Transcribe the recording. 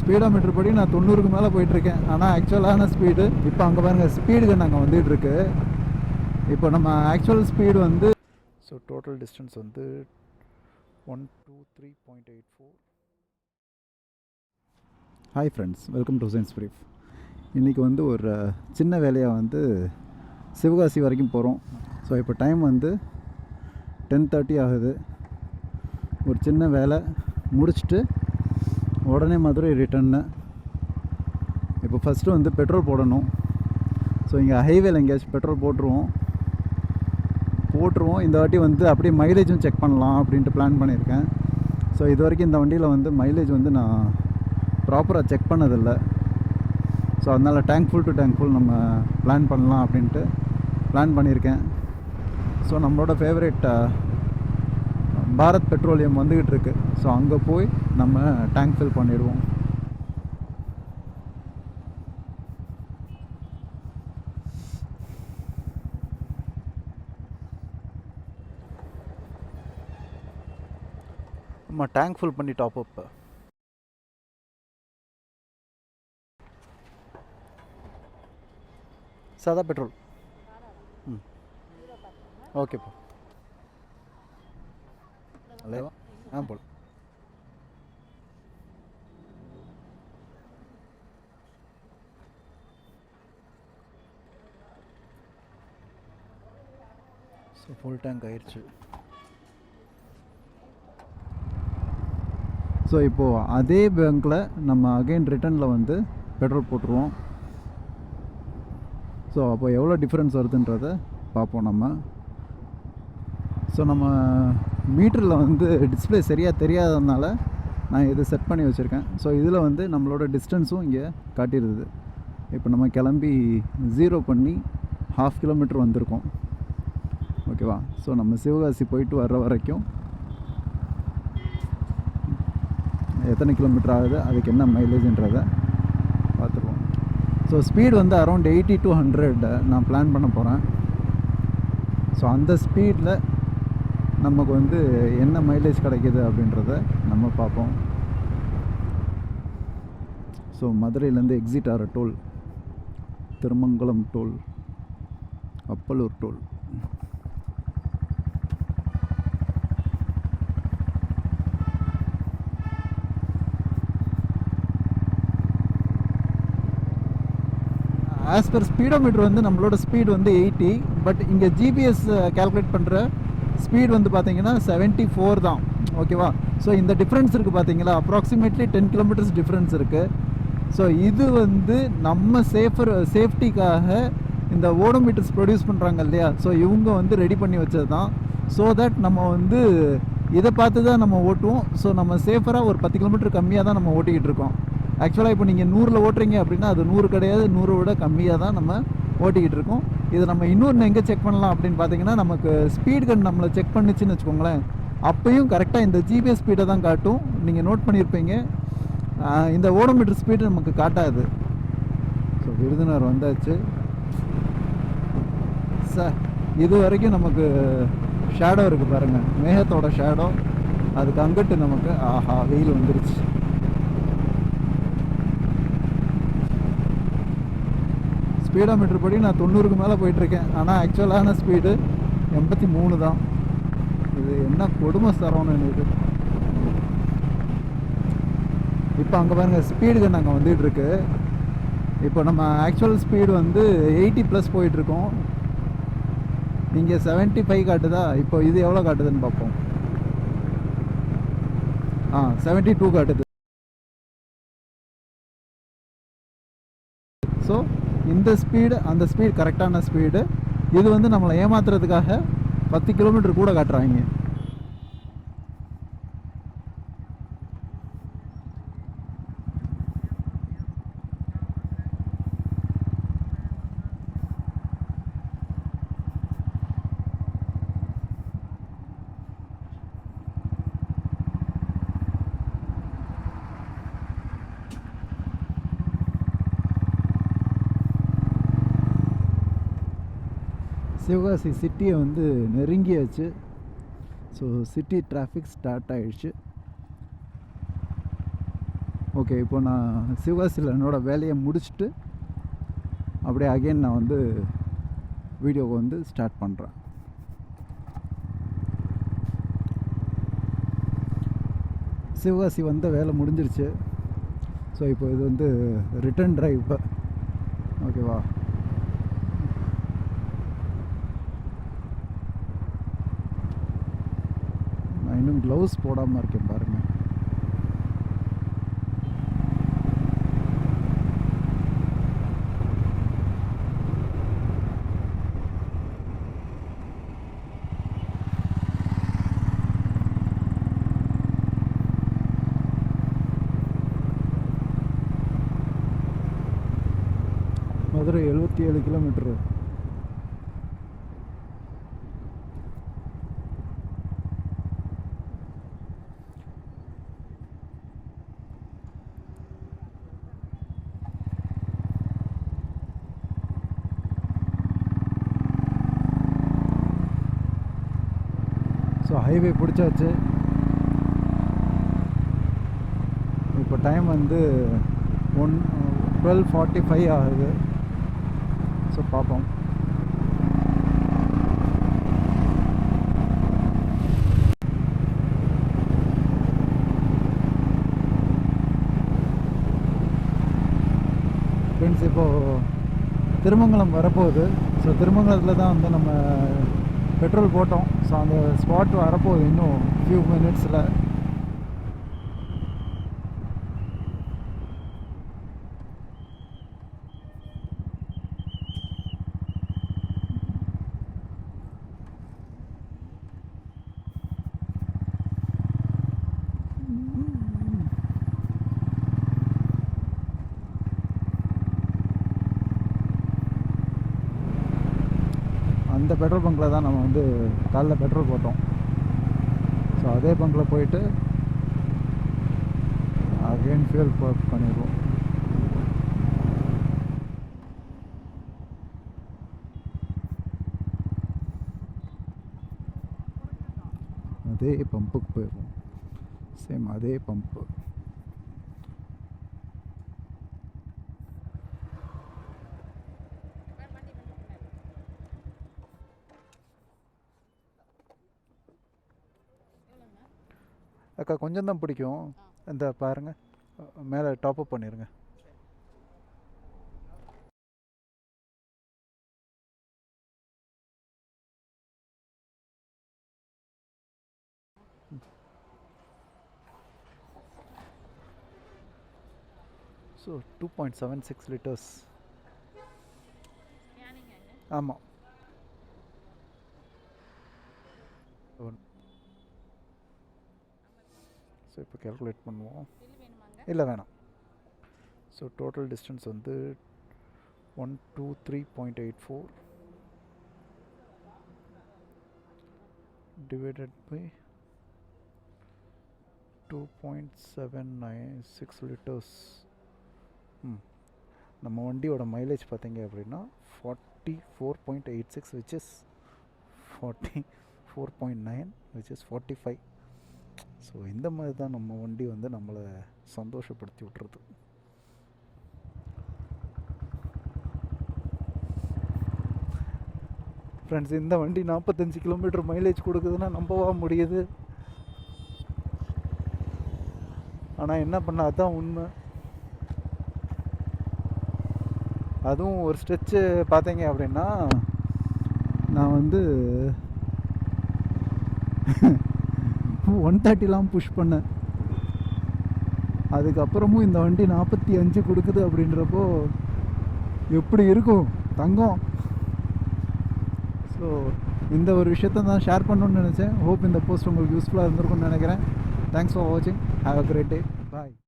Speedometer படி நான் 90க்கு மேலே போயிட்டுருக்கேன். ஆனால் ஆக்சுவலான ஸ்பீடு இப்போ அங்கே பாருங்கள், ஸ்பீடுக்கு நாங்கள் வந்துகிட்ருக்கு. இப்போ நம்ம ஆக்சுவல் ஸ்பீடு வந்து ஸோ டோட்டல் டிஸ்டன்ஸ் வந்து 123.84. Hi friends, welcome to science brief. இன்றைக்கி வந்து ஒரு சின்ன வேலையாக வந்து சிவகாசி வரைக்கும் போகிறோம். ஸோ இப்போ டைம் வந்து 10:30 ஆகுது. ஒரு சின்ன வேலை முடிச்சுட்டு உடனே மதுரை ரிட்டர்னு. இப்போ ஃபஸ்ட்டு வந்து பெட்ரோல் போடணும். ஸோ இங்கே ஹைவேல எங்கேயாச்சும் பெட்ரோல் போட்டுருவோம். இந்த வாட்டி வந்து அப்படியே மைலேஜும் செக் பண்ணலாம் அப்படின்ட்டு பிளான் பண்ணியிருக்கேன். ஸோ இது வரைக்கும் இந்த வண்டியில் வந்து மைலேஜ் வந்து நான் ப்ராப்பராக செக் பண்ணதில்லை. ஸோ அதனால் tank full to tank full நம்ம பிளான் பண்ணலாம் அப்படின்ட்டு பிளான் பண்ணியிருக்கேன். ஸோ நம்மளோட ஃபேவரட் பாரத் பெட்ரோலியம் வந்துக்கிட்டு இருக்கு. ஸோ அங்கே போய் நம்ம டேங்க் ஃபில் பண்ணிடுவோம். நம்ம டேங்க் ஃபுல் பண்ணி டாப் அப். சாதா பெட்ரோல். ஓகேப்பா. போல் ஸோ ஃபுல் டேங்க் ஆயிடுச்சு. ஸோ இப்போது அதே பேங்க்கில் நம்ம அகெயின் ரிட்டர்னில் வந்து பெட்ரோல் போட்டுருவோம். ஸோ அப்போ எவ்வளோ டிஃப்ரென்ஸ் வருதுன்றதை பார்ப்போம் நம்ம. ஸோ நம்ம மீட்டரில் வந்து டிஸ்பிளே சரியாக தெரியாததுனால நான் இது செட் பண்ணி வச்சுருக்கேன். ஸோ இதில் வந்து நம்மளோட டிஸ்டன்ஸும் இங்கே காட்டிடுது. இப்போ நம்ம கிளம்பி 0 பண்ணி 1/2 கிலோமீட்டர் வந்திருக்கோம். ஓகேவா? ஸோ நம்ம சிவகாசி போயிட்டு வர்ற வரைக்கும் எத்தனை கிலோமீட்டர் ஆகுது, அதுக்கு என்ன மைலேஜ்ன்றதை பார்த்துருவோம். ஸோ ஸ்பீடு வந்து அரௌண்ட் 80 to 100 நான் பிளான் பண்ண போகிறேன். ஸோ அந்த ஸ்பீடில் நமக்கு வந்து என்ன மைலேஜ் கிடைக்கிது அப்படின்றத நம்ம பார்ப்போம். ஸோ மதுரையிலேருந்து எக்ஸிட் ஆகிற toll Thirumangalam toll, Appalur toll. As per speedometer வந்து நம்மளோட ஸ்பீடு வந்து 80. பட் இங்கே ஜிபிஎஸ் கேல்குலேட் பண்ணுற ஸ்பீட் வந்து பார்த்தீங்கன்னா 74 தான். ஓகேவா? ஸோ இந்த டிஃப்ரென்ஸ் இருக்குது பார்த்தீங்களா, அப்ராக்சிமேட்லி 10 கிலோமீட்டர்ஸ் டிஃப்ரென்ஸ் இருக்குது. ஸோ இது வந்து நம்ம சேஃப்டிக்காக இந்த ஓடோமீட்டர்ஸ் ப்ரொடியூஸ் பண்ணுறாங்க இல்லையா, ஸோ இவங்க வந்து ரெடி பண்ணி வச்சது தான். ஸோ தட் நம்ம வந்து இதை பார்த்து தான் நம்ம ஓட்டுவோம். ஸோ நம்ம சேஃபராக ஒரு 10 கிலோமீட்டர் கம்மியாக தான் நம்ம ஓட்டிக்கிட்டு இருக்கோம். ஆக்சுவலாக இப்போ நீங்கள் 100ல் ஓட்டுறீங்க அப்படின்னா அது 100 கிடையாது, 100 விட கம்மியாக தான் நம்ம ஓட்டிக்கிட்டு இருக்கோம். இது நம்ம இன்னொன்று எங்கே செக் பண்ணலாம் அப்படின்னு பார்த்தீங்கன்னா, நமக்கு ஸ்பீட் கன் நம்மளை செக் பண்ணிச்சுன்னு வச்சுக்கோங்களேன், அப்பையும் கரெக்டாக இந்த ஜிபிஎஸ் ஸ்பீடை தான் காட்டும். நீங்கள் நோட் பண்ணியிருப்பீங்க, இந்த ஓடோமீட்டர் ஸ்பீடு நமக்கு காட்டாது. ஸோ விருதுநகர் வந்தாச்சு சார். இது வரைக்கும் நமக்கு ஷேடோ இருக்குது பாருங்கள், மேகத்தோட ஷேடோ. அதுக்கு அங்கிட்டு நமக்கு ஆஹா வெயில் வந்துருச்சு. ஸ்பீடோமீட்டர் படி நான் 90க்கு மேலே போயிட்டுருக்கேன். ஆனால் ஆக்சுவலான ஸ்பீடு 83 தான். இது என்ன கொடுமை சரவணன் இது. இப்போ அங்கே பாருங்கள், ஸ்பீடுக்கு நாங்கள் வந்துகிட்ருக்கு. இப்போ நம்ம ஆக்சுவல் ஸ்பீடு வந்து 80+ போயிட்டுருக்கோம். இங்கே 75 காட்டுதா? இப்போ இது எவ்வளோ காட்டுதுன்னு பார்ப்போம். 72 காட்டுது. ஸோ இந்த ஸ்பீடு அந்த ஸ்பீடு கரெக்டான ஸ்பீடு. இது வந்து நம்மளை ஏமாத்துறதுக்காக 10 கிலோமீட்டர் கூட காட்டுறாங்க. சிவகாசி சிட்டியை வந்து நெருங்கியாச்சு. ஸோ சிட்டி டிராஃபிக் ஸ்டார்ட் ஆகிடுச்சு. ஓகே, இப்போ நான் சிவகாசியில் என்னோடய வேலையை முடிச்சுட்டு அப்படியே அகெயின் நான் வந்து வீடியோவை வந்து ஸ்டார்ட் பண்ணுறேன். சிவகாசி வந்த வேலை முடிஞ்சிருச்சு. ஸோ இப்போ இது வந்து ரிட்டர்ன் ட்ரைவ் இப்போ. ஓகேவா? நான் இன்னும் க்ளவுஸ் போடாமல் இருக்கேன் பாருங்கள். மதுரை 77 கிலோமீட்டரு. ஸோ ஹைவே பிடிச்சாச்சு. இப்போ டைம் வந்து 12:45 ஆகுது. ஸோ பார்ப்போம். ஃப்ரெண்ட்ஸ், இப்போது திருமங்கலம் வரப்போகுது. ஸோ திருமங்கலத்தில் தான் வந்து நம்ம பெட்ரோல் போட்டோம். ஸோ அந்த ஸ்பாட் வரப்போகுது இன்னும் ஃபியூ மினிட்ஸில். அந்த பெட்ரோல் பங்கில் தான் நம்ம வந்து காலைல பெட்ரோல் போட்டோம். ஸோ அதே பங்கில் போயிட்டு அகைன் ஃபியூல் பண்ணிடுவோம். அதே பம்புக்கு போயிடுவோம். சேம் அதே பம்பு. அக்கா கொஞ்சம் தான் பிடிக்கும். இந்த பாருங்கள், மேலே டாப்அப் பண்ணிடுங்க. So 2.76 litres. ஆமாம். ஸோ இப்போ கேல்குலேட் பண்ணுவோம். இல்லை வேணாம். ஸோ டோட்டல் டிஸ்டன்ஸ் வந்து 123.84 டிவைடட் பை 2.796 லிட்டர்ஸ். நம்ம வண்டியோட மைலேஜ் பார்த்தீங்க அப்படின்னா 44.86 which is 44.9 which is 45. So இந்த மாதிரி தான் நம்ம வண்டி வந்து நம்மளை சந்தோஷப்படுத்தி விட்டுறது. ஃப்ரெண்ட்ஸ், இந்த வண்டி 45 கிலோமீட்டர் மைலேஜ் கொடுக்குதுன்னா நம்பவா முடியுது. ஆனால் என்ன பண்ண, அதுதான் உண்மை. அதுவும் ஒரு ஸ்ட்ரெச்சு பார்த்தீங்க அப்படின்னா நான் வந்து 130 புஷ் பண்ணேன். அதுக்கப்புறமும் இந்த வண்டி 45 கொடுக்குது அப்படின்றப்போ எப்படி இருக்கும் தங்கம். ஸோ இந்த ஒரு விஷயத்த தான் ஷேர் பண்ணணுன்னு நினச்சேன். ஹோப் இந்த போஸ்ட் உங்களுக்கு யூஸ்ஃபுல்லாக இருந்திருக்கும்னு நினைக்கிறேன். தேங்க்ஸ் ஃபார் வாட்சிங். Have a great day.